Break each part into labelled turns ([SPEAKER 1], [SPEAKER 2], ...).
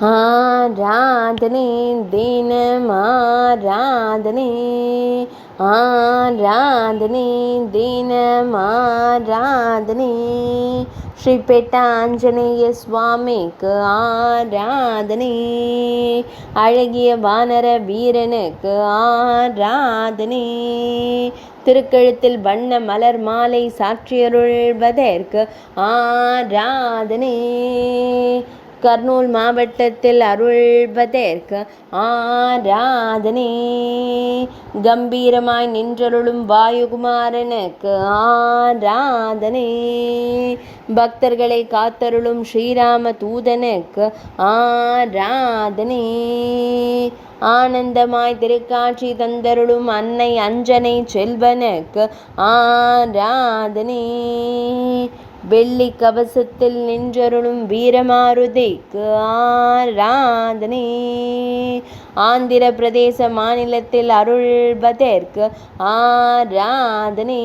[SPEAKER 1] ஆராதனை தினம் ஆராதனை, ஆராதனை தினம் ஆராதனை, ஸ்ரீபேட்ட ஆஞ்சநேய சுவாமிக்கு ஆராதனை, அழகிய வானர வீரனுக்கு ஆராதனை, திருக்கழுத்தில் வண்ண மலர் மாலை சாற்றியருள்வதற்கு ஆராதனை, கர்னூல் மாவட்டத்தில் அருள்வதற்கு ஆராதனை, கம்பீரமாய் நின்றருளும் வாயுகுமாரனுக்கு ஆராதனை, பக்தர்களை காத்தருளும் ஸ்ரீராம தூதனுக்கு ஆராதனை, ஆனந்தமாய் திருக்காட்சி தந்தருளும் அன்னை அஞ்சனை செல்வனுக்கு ஆராதனை, வெள்ளி கவசத்தில் நின்றருளும் வீரமாருதிக்கு ஆராதனை, ஆந்திர பிரதேச மாநிலத்தில் அருள்வதற்கு ஆராதனை,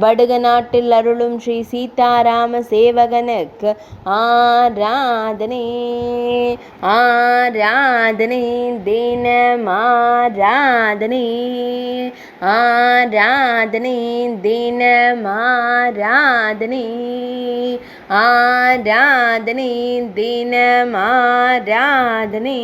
[SPEAKER 1] படுக நாட்டில் அருளும் ஸ்ரீ சீதாராம சேவகனுக்கு ஆராதனை, ஆராதனை தினம் ஆராதனை, ஆராதனை தினம் ஆராதனை, ஆராதனை தினம் ஆராதனை.